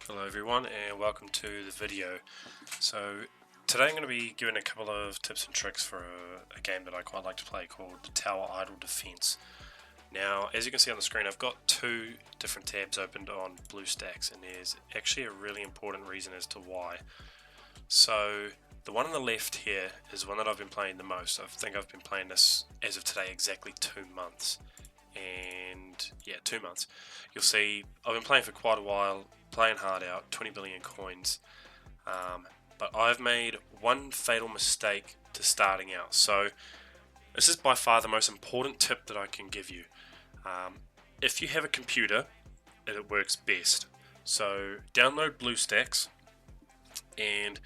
Hello everyone and welcome to the video. So today I'm going to be giving a couple of tips and tricks for a game that I quite like to play called Tower Idle Defense. Now as you can see on the screen I've got two different tabs opened on BlueStacks, and there's actually a really important reason as to why. So the one on the left here is one that I've been playing the most. I think I've been playing this as of today exactly 2 months. And yeah, 2 months. You'll see I've been playing for quite a while, playing hard out, 20 billion coins, but I've made one fatal mistake to starting out. So this is by far the most important tip that I can give you. If you have a computer, it works best. So download BlueStacks, and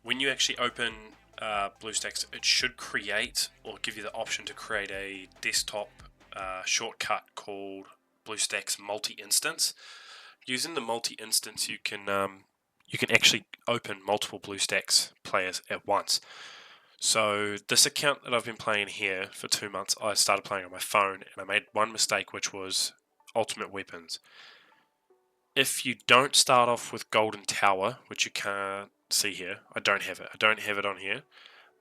when you actually open BlueStacks, it should create or give you the option to create a desktop shortcut called BlueStacks multi-instance. Using the multi-instance, you can actually open multiple BlueStacks players at once. So this account that I've been playing here for 2 months, I started playing on my phone, and I made one mistake, which was ultimate weapons. If you don't start off with Golden Tower, which you can't see here, I don't have it. I don't have it on here,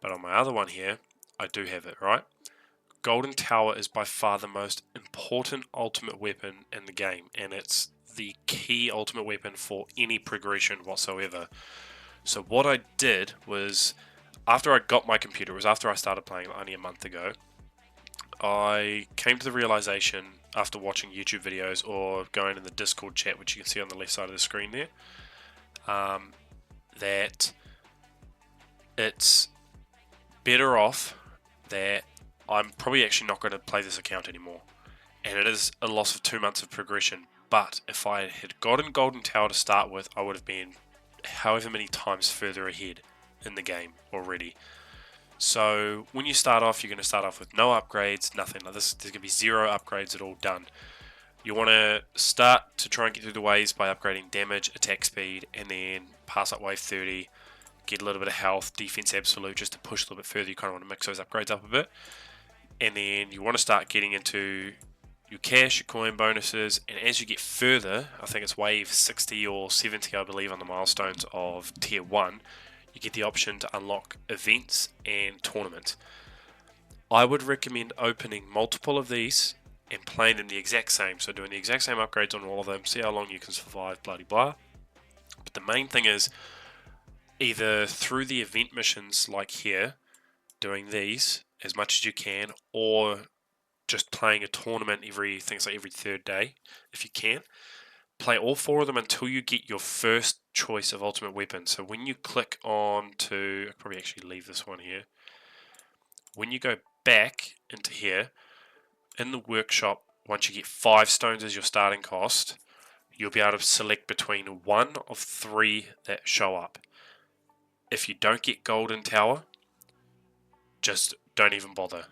but on my other one here, I do have it, right? Golden Tower is by far the most important ultimate weapon in the game, and it's the key ultimate weapon for any progression whatsoever. So what I did was, after I got my computer, it was after I started playing only a month ago, I came to the realization after watching YouTube videos or going in the Discord chat, which you can see on the left side of the screen there, that it's better off that I'm probably actually not going to play this account anymore. And it is a loss of 2 months of progression. But if I had gotten Golden Tower to start with, I would have been however many times further ahead in the game already. So when you start off, you're going to start off with no upgrades, nothing like this. There's going to be 0 upgrades at all done. You want to start to try and get through the waves by upgrading damage, attack speed, and then pass up wave 30, get a little bit of health, defense absolute, just to push a little bit further. You kind of want to mix those upgrades up a bit. And then you want to start getting into your cash, your coin bonuses, and as you get further, I think it's wave 60 or 70, I believe, on the milestones of tier 1, you get the option to unlock events and tournaments. I would recommend opening multiple of these and playing them the exact same, so doing the exact same upgrades on all of them, see how long you can survive, blah blah. But the main thing is either through the event missions like here, doing these as much as you can, or just playing a tournament every 3rd day if you can. Play all 4 of them until you get your first choice of ultimate weapon. So when you click on to, I'll probably actually leave this one here. When you go back into here, in the workshop, once you get 5 stones as your starting cost, you'll be able to select between one of 3 that show up. If you don't get Golden Tower, just don't even bother.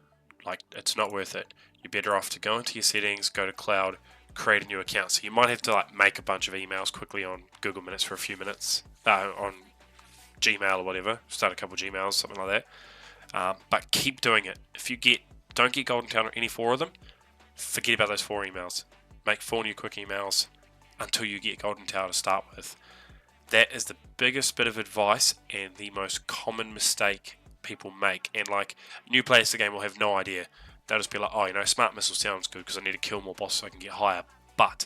Like, it's not worth it. You're better off to go into your settings, go to cloud, create a new account. So you might have to make a bunch of emails quickly on Google Minutes for a few minutes, on Gmail or whatever. Start a couple of Gmails, something like that. But keep doing it. If you don't get Golden Tower on any 4 of them, forget about those 4 emails. Make 4 new quick emails until you get Golden Tower to start with. That is the biggest bit of advice and the most common mistake people make. And new players to the game will have no idea. They'll just be like, oh, smart missile sounds good because I need to kill more bosses so I can get higher. But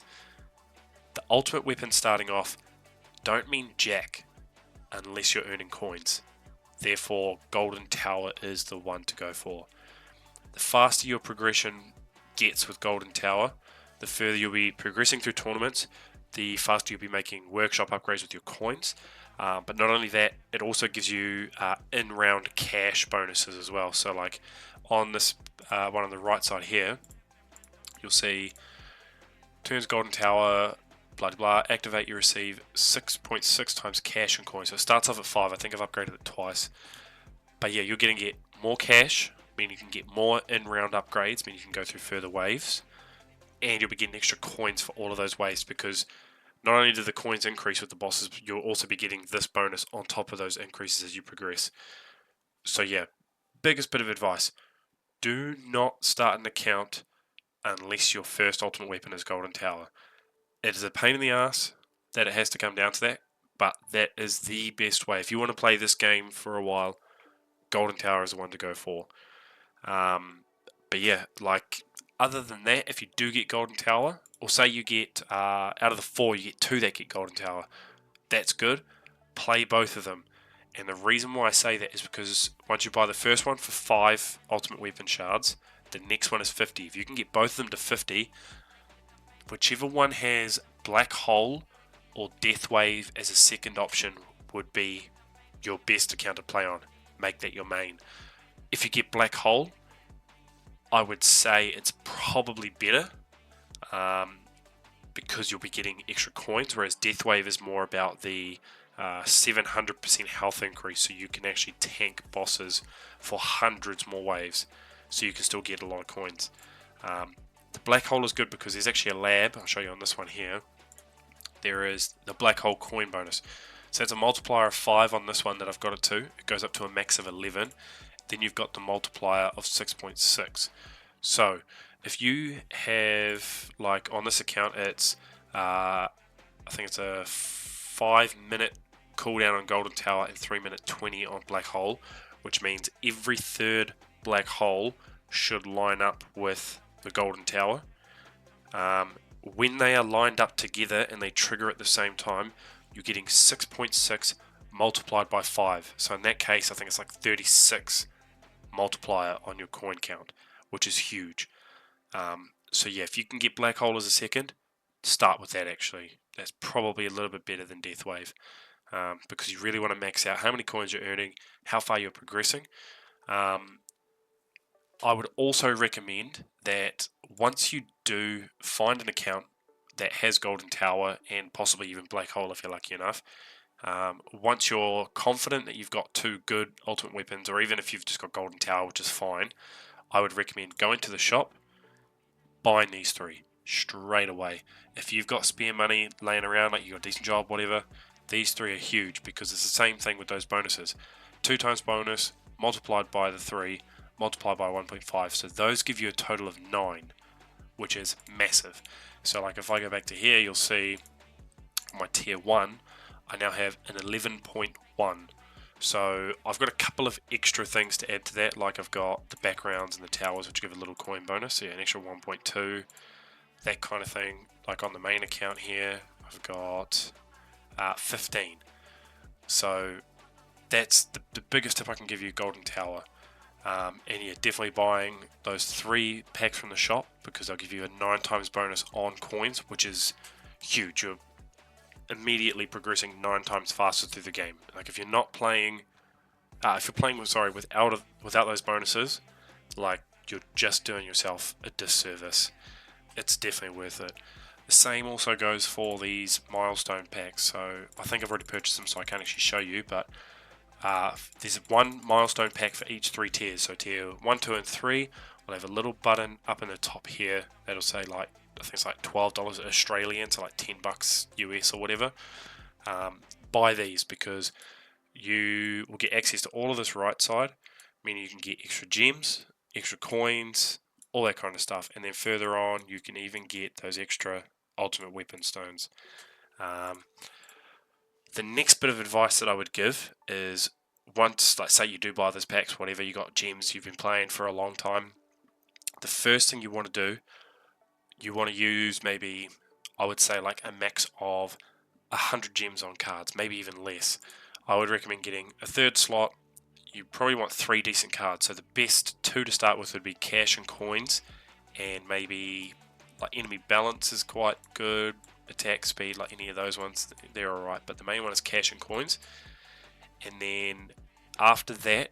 the ultimate weapon starting off don't mean jack unless you're earning coins. Therefore, Golden Tower is the one to go for. The faster your progression gets with Golden Tower, the further you'll be progressing through tournaments, the faster you'll be making workshop upgrades with your coins. But not only that, it also gives you in-round cash bonuses as well. So on this one on the right side here, you'll see turns Golden Tower, blah blah, activate, you receive 6.6 times cash and coins. So it starts off at 5, I think I've upgraded it twice. But yeah, you're going to get more cash, meaning you can get more in-round upgrades, meaning you can go through further waves, and you'll be getting extra coins for all of those waves, because not only do the coins increase with the bosses, but you'll also be getting this bonus on top of those increases as you progress. So yeah, biggest bit of advice, do not start an account unless your first ultimate weapon is Golden Tower. It is a pain in the ass, that it has to come down to that, but that is the best way. If you want to play this game for a while, Golden Tower is the one to go for. But yeah, like, other than that, if you do get Golden Tower, or say you get, out of the 4, you get 2 that get Golden Tower, that's good. Play both of them. And the reason why I say that is because once you buy the first one for 5 Ultimate Weapon Shards, the next one is 50. If you can get both of them to 50, whichever one has Black Hole or Death Wave as a second option would be your best account to play on. Make that your main. If you get Black Hole, I would say it's probably better, because you'll be getting extra coins, whereas Death Wave is more about the 700% health increase, so you can actually tank bosses for hundreds more waves, so you can still get a lot of coins. The Black Hole is good because there's actually a lab. I'll show you on this one here. There is the Black Hole coin bonus. So it's a multiplier of 5 on this one that I've got it to. It goes up to a max of 11. Then you've got the multiplier of 6.6. So if you have, like on this account, it's I think it's a 5-minute cooldown on Golden Tower and 3-minute 20 on Black Hole, which means every third Black Hole should line up with the Golden Tower. When they are lined up together and they trigger at the same time, you're getting 6.6 multiplied by 5. So in that case, I think it's like 36 multiplier on your coin count, which is huge. So yeah, if you can get Black Hole as a second, start with that actually. That's probably a little bit better than Death Wave, because you really want to max out how many coins you're earning, how far you're progressing. I would also recommend that once you do find an account that has Golden Tower and possibly even Black Hole if you're lucky enough, once you're confident that you've got 2 good ultimate weapons, or even if you've just got Golden Tower, which is fine, I would recommend going to the shop, buying these 3 straight away. If you've got spare money laying around, like you've got a decent job, whatever, these 3 are huge because it's the same thing with those bonuses. 2 times bonus multiplied by the 3 multiplied by 1.5, so those give you a total of 9, which is massive. So like if I go back to here, you'll see my tier 1, I now have an 11.1. So I've got a couple of extra things to add to that, like I've got the backgrounds and the towers, which give a little coin bonus, so yeah, an extra 1.2, that kind of thing. Like on the main account here, I've got 15. So that's the biggest tip I can give you, Golden Tower. And yeah, definitely buying those 3 packs from the shop because they'll give you a 9 times bonus on coins, which is huge. You're immediately progressing 9 times faster through the game. Like if you're not playing, if you're playing without those bonuses, like you're just doing yourself a disservice. It's definitely worth it. The same also goes for these milestone packs. So I think I've already purchased them, so I can't actually show you, but there's 1 milestone pack for each 3 tiers. So tier 1, 2, and 3 will have a little button up in the top here that'll say, like, I think it's like $12 Australian, so like $10 US or whatever. Buy these because you will get access to all of this right side, meaning you can get extra gems, extra coins, all that kind of stuff. And then further on, you can even get those extra ultimate weapon stones. The next bit of advice that I would give is, once, like say you do buy those packs, whatever, you got gems, you've been playing for a long time, the first thing you want to do, you want to use maybe, I would say like a max of 100 gems on cards, maybe even less. I would recommend getting a 3rd slot. You probably want 3 decent cards, so the best 2 to start with would be cash and coins, and maybe like enemy balance is quite good, attack speed, like any of those ones, they're alright, but the main one is cash and coins. And then after that,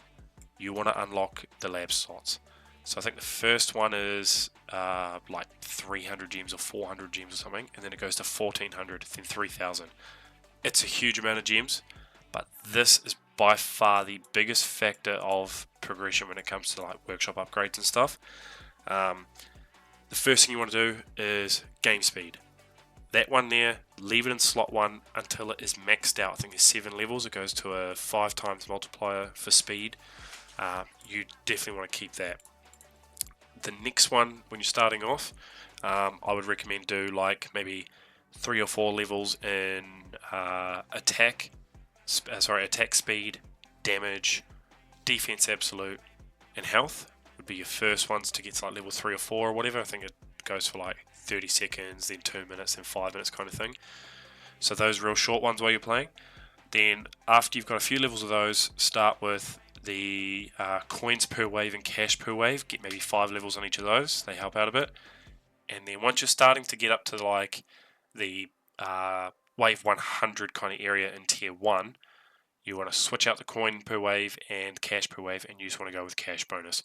you want to unlock the lab slots. So I think the first one is like 300 gems or 400 gems or something, and then it goes to 1400, then 3000. It's a huge amount of gems, but this is by far the biggest factor of progression when it comes to like workshop upgrades and stuff. The first thing you want to do is game speed. That one there, leave it in slot 1 until it is maxed out. I think there's 7 levels. It goes to a 5 times multiplier for speed. You definitely want to keep that. The next one, when you're starting off, I would recommend do like maybe 3 or 4 levels in attack speed, damage, defense absolute, and health would be your first ones to get to like level 3 or 4 or whatever. I think it goes for like 30 seconds, then 2 minutes, then 5 minutes kind of thing. So those real short ones while you're playing. Then after you've got a few levels of those, start with the coins per wave and cash per wave. Get maybe 5 levels on each of those. They help out a bit. And then once you're starting to get up to like the wave 100 kind of area in tier 1, you want to switch out the coin per wave and cash per wave, and you just want to go with cash bonus.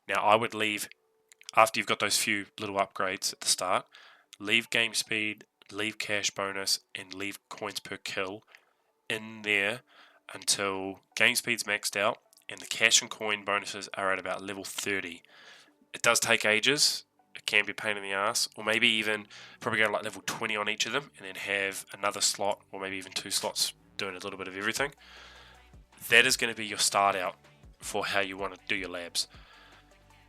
Now I would leave, after you've got those few little upgrades at the start, leave game speed, leave cash bonus, and leave coins per kill in there until game speed's maxed out and the cash and coin bonuses are at about level 30. It does take ages. It can be a pain in the ass, or maybe even probably go to like level 20 on each of them and then have another slot or maybe even 2 slots doing a little bit of everything. That is going to be your start out for how you want to do your labs.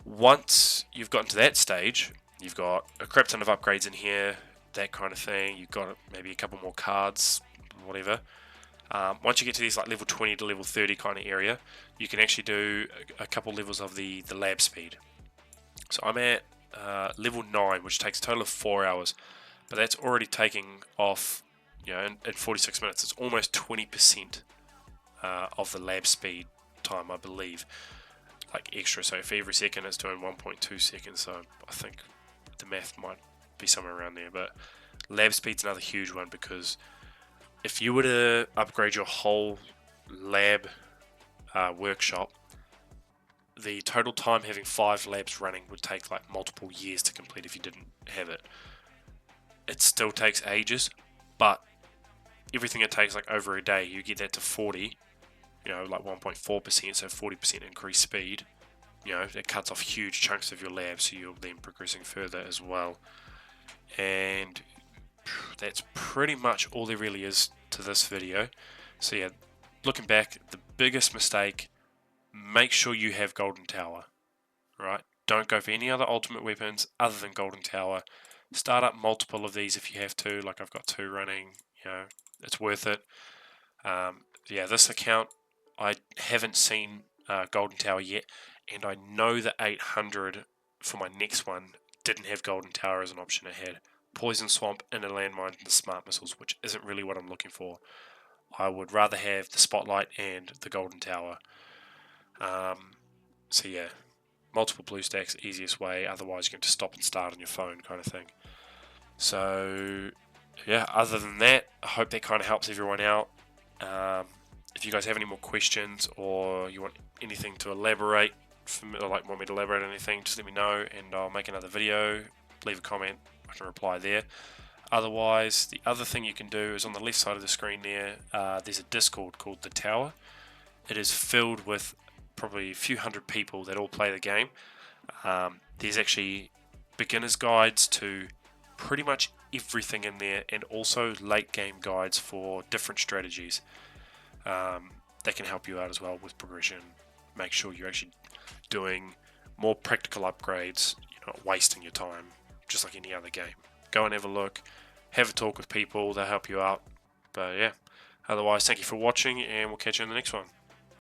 Once you've gotten to that stage, you've got a crap ton of upgrades in here, that kind of thing. You've got maybe a couple more cards, whatever. Once you get to this like level 20 to level 30 kind of area, you can actually do a couple levels of the lab speed. So I'm at level 9, which takes a total of 4 hours, but that's already taking off, in 46 minutes. It's almost 20% of the lab speed time, I believe, like extra. So for every second it's doing 1.2 seconds, so I think the math might be somewhere around there. But lab speed's another huge one, because if you were to upgrade your whole lab workshop, the total time having 5 labs running would take like multiple years to complete if you didn't have it. It still takes ages, but everything it takes like over a day, you get that to 40, like 1.4%, so 40% increased speed. That cuts off huge chunks of your lab, so you're then progressing further as well. And that's pretty much all there really is to this video. So yeah, looking back, the biggest mistake, make sure you have Golden Tower, right? Don't go for any other ultimate weapons other than Golden Tower. Start up multiple of these if you have to, like I've got 2 running, it's worth it. This account, I haven't seen Golden Tower yet, and I know the 800 for my next one didn't have Golden Tower as an option. It had Poison Swamp, Inner Landmine, and the Smart Missiles, which isn't really what I'm looking for. I would rather have the Spotlight and the Golden Tower. So yeah, multiple blue stacks, easiest way. Otherwise, you're going to stop and start on your phone, kind of thing. So yeah, other than that, I hope that kind of helps everyone out. If you guys have any more questions, or you want anything to elaborate, or want me to elaborate on anything, just let me know and I'll make another video. Leave a comment, I can reply there. Otherwise, the other thing you can do is on the left side of the screen there, there's a Discord called The Tower. It is filled with probably a few hundred people that all play the game. There's actually beginner's guides to pretty much everything in there, and also late game guides for different strategies. That can help you out as well with progression. Make sure you're actually doing more practical upgrades. You're not wasting your time, just like any other game. Go and have a look, have a talk with people, they'll help you out. But yeah, otherwise, thank you for watching, and we'll catch you in the next one.